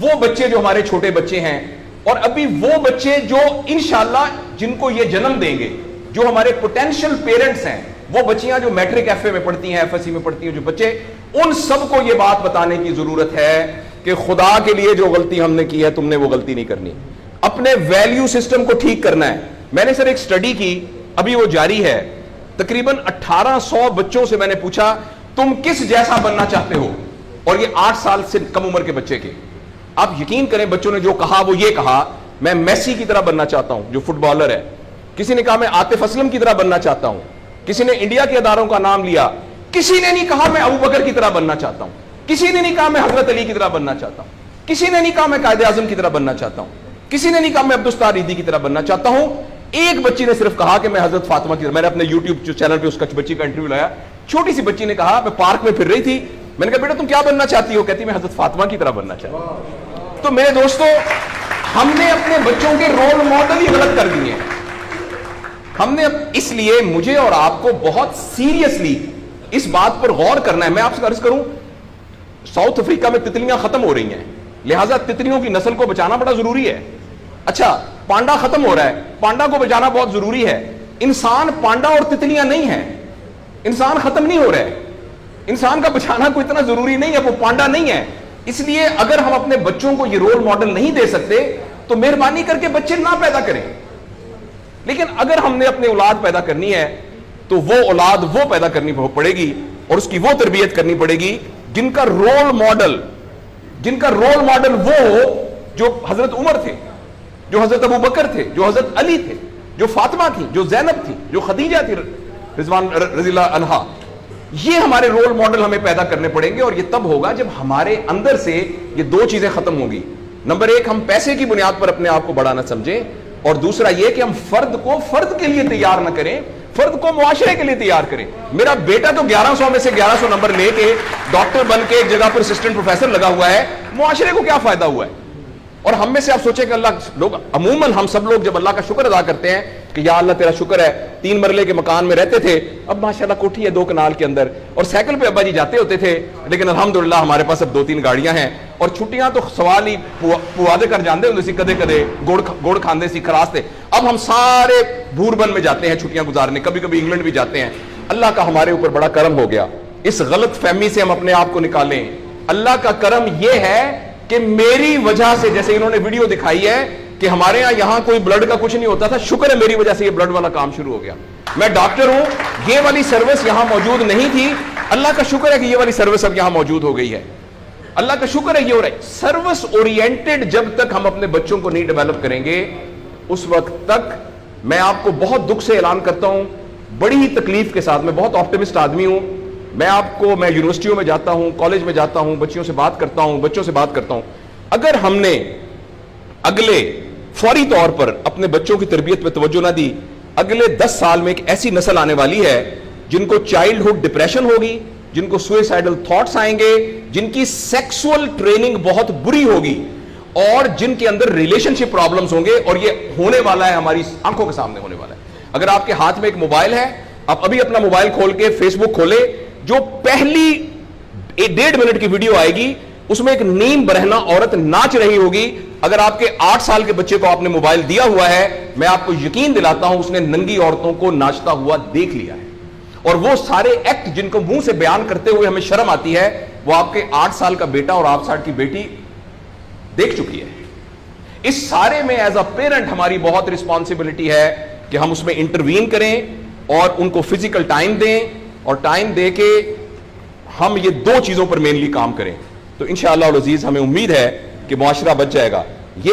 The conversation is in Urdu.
وہ بچے جو ہمارے چھوٹے بچے ہیں اور ابھی وہ بچے جو انشاءاللہ جن کو یہ جنم دیں گے, جو ہمارے پوٹینشیل پیرنٹس ہیں, وہ بچیاں جو میٹرک ایف اے میں پڑھتی ہیں, ایف ایس سی میں پڑھتی ہیں, جو بچے, ان سب کو یہ بات بتانے کی ضرورت ہے کہ خدا کے لیے جو غلطی ہم نے کی ہے تم نے وہ غلطی نہیں کرنی. اپنے ویلیو سسٹم کو ٹھیک کرنا ہے. میں نے سر ایک سٹڈی کی, ابھی وہ جاری ہے, تقریباً 1800 بچوں سے میں نے پوچھا تم کس جیسا بننا چاہتے ہو, اور یہ 8 سال سے کم عمر کے بچے کے. آپ یقین کریں بچوں نے جو کہا وہ یہ کہا میں میسی کی طرح بننا چاہتا ہوں جو فٹ بالر ہے, کسی نے کہا میں عاطف اسلم کی طرح بننا چاہتا ہوں, کسی نے انڈیا کے اداروں کا نام لیا, کسی نے نہیں کہا میں ابو بکر کی طرح بننا چاہتا ہوں, کسی نے نہیں کہا میں حضرت علی کی طرح بننا چاہتا ہوں, کسی نے نہیں کہا میں قائد اعظم کی طرح بننا چاہتا ہوں, کسی نے نہیں کہا میں عبدالستار ریدی کی طرح بننا چاہتا ہوں. ایک بچی نے صرف کہا کہ میں حضرت فاطمہ کی طرح. میں نے اپنے یوٹیوب چینل پہ اس بچی کا انٹرویو لایا, چھوٹی سی بچی نے کہا, میں پارک میں پھر رہی تھی, میں نے کہا بیٹا تم کیا بننا چاہتی ہو, کہتی میں حضرت فاطمہ کی طرح بننا چاہتی ہوں. تو میرے دوستو, ہم نے اپنے بچوں کے رول ماڈل ہی غلط کر دیے ہیں. ہم نے, اس لیے مجھے اور آپ کو بہت سیریسلی اس بات پر غور کرنا ہے. میں آپ سے عرض کروں, ساؤتھ افریقہ میں تتلیاں ختم ہو رہی ہیں, لہٰذا تتلیوں کی نسل کو بچانا بڑا ضروری ہے. اچھا پانڈا ختم ہو رہا ہے, پانڈا کو بچانا بہت ضروری ہے. انسان پانڈا اور تتلیاں نہیں ہیں, انسان ختم نہیں ہو رہا ہے, انسان کا بچانا کوئی اتنا ضروری نہیں ہے, وہ پانڈا نہیں ہے. اس لیے اگر ہم اپنے بچوں کو یہ رول ماڈل نہیں دے سکتے تو مہربانی کر کے بچے نہ پیدا کریں. لیکن اگر ہم نے اپنی اولاد پیدا کرنی ہے تو وہ اولاد وہ پیدا کرنی پڑے گی اور اس کی وہ تربیت کرنی پڑے گی جن کا رول ماڈل وہ ہو جو حضرت عمر تھے, جو حضرت ابو بکر تھے, جو حضرت علی تھے, جو فاطمہ تھی, جو زینب تھی, جو خدیجہ تھی رضوان رضی اللہ عنہا. یہ ہمارے رول ماڈل ہمیں پیدا کرنے پڑیں گے, اور یہ تب ہوگا جب ہمارے اندر سے یہ دو چیزیں ختم ہوں گی. نمبر 1, ہم پیسے کی بنیاد پر اپنے آپ کو بڑھانا سمجھیں, اور دوسرا یہ کہ ہم فرد کو فرد کے لیے تیار نہ کریں, فرد کو معاشرے کے لیے تیار کریں. میرا بیٹا تو 1100 میں سے 1100 نمبر لے کے ڈاکٹر بن کے ایک جگہ پر اسسٹنٹ پروفیسر لگا ہوا ہے, معاشرے کو کیا فائدہ ہوا ہے؟ اور ہم میں سے آپ سوچیں کہ اللہ لوگ, عموماً ہم سب لوگ جب اللہ کا شکر ادا کرتے ہیں کہ یا اللہ تیرا شکر ہے, 3 مرلے کے مکان میں رہتے تھے, اب ماشاءاللہ کوٹھی ہے 2 کنال کے اندر, اور سائیکل پہ ابا جی جاتے ہوتے تھے, لیکن الحمدللہ ہمارے پاس اب 2-3 گاڑیاں ہیں, اور چھٹیاں تو سوال ہی پوادے کر جاندے ہوندے سی, کدے کدے گوڑ کھاندے سی, خراستے. اب ہم سارے بھوربن میں جاتے ہیں چھٹیاں گزارنے, کبھی کبھی انگلینڈ بھی جاتے ہیں. اللہ کا ہمارے اوپر بڑا کرم ہو گیا. اس غلط فہمی سے ہم اپنے آپ کو نکالیں. اللہ کا کرم یہ ہے کہ میری وجہ سے, جیسے انہوں نے ویڈیو دکھائی ہے کہ ہمارے یہاں کوئی بلڈ کا کچھ نہیں ہوتا تھا, شکر ہے میری وجہ سے یہ بلڈ والا کام شروع ہو گیا. میں ڈاکٹر ہوں, یہ والی سروس یہاں موجود نہیں تھی, اللہ کا شکر ہے کہ یہ والی سروس اب یہاں موجود ہو گئی ہے. اللہ کا شکر ہے یہ ہو رہا ہے. سروس اورینٹڈ جب تک ہم اپنے بچوں کو نہیں ڈیولپ کریں گے, اس وقت تک میں آپ کو بہت دکھ سے اعلان کرتا ہوں, بڑی ہی تکلیف کے ساتھ, میں بہت آپٹمسٹ آدمی ہوں, میں یونیورسٹیوں میں جاتا ہوں, کالج میں جاتا ہوں, بچوں سے بات کرتا ہوں, اگر ہم نے اگلے فوری طور پر اپنے بچوں کی تربیت پہ توجہ نہ دی, اگلے 10 سال میں ایک ایسی نسل آنے والی ہے جن کو چائلڈہڈ ڈپریشن ہوگی, جن کو سوئسائڈل تھاٹس آئیں گے, جن کی سیکسول ٹریننگ بہت بری ہوگی, اور جن کے اندر ریلیشن شپ پرابلمز ہوں گے. اور یہ ہونے والا ہے, ہماری آنکھوں کے سامنے ہونے والا ہے. اگر آپ کے ہاتھ میں ایک موبائل ہے, آپ ابھی اپنا موبائل کھول کے فیس بک کھولے, جو پہلی 1.5 منٹ کی ویڈیو آئے گی اس میں ایک نیم برہنہ عورت ناچ رہی ہوگی. اگر آپ کے 8 سال کے بچے کو آپ نے موبائل دیا ہوا ہے, میں آپ کو یقین دلاتا ہوں اس نے ننگی عورتوں کو ناچتا ہوا دیکھ لیا ہے, اور وہ سارے ایکٹ جن کو منہ سے بیان کرتے ہوئے ہمیں شرم آتی ہے, وہ آپ کے 8 سال کا بیٹا اور 8 سال کی بیٹی دیکھ چکی ہے. اس سارے میں ایز اے پیرنٹ ہماری بہت رسپانسبلٹی ہے کہ ہم اس میں انٹروین کریں اور ان کو فزیکل ٹائم دیں, اور ٹائم دے کے ہم یہ 2 چیزوں پر مینلی کام کریں. تو انشاءاللہ العزیز ہمیں امید ہے کہ معاشرہ بچ جائے گا.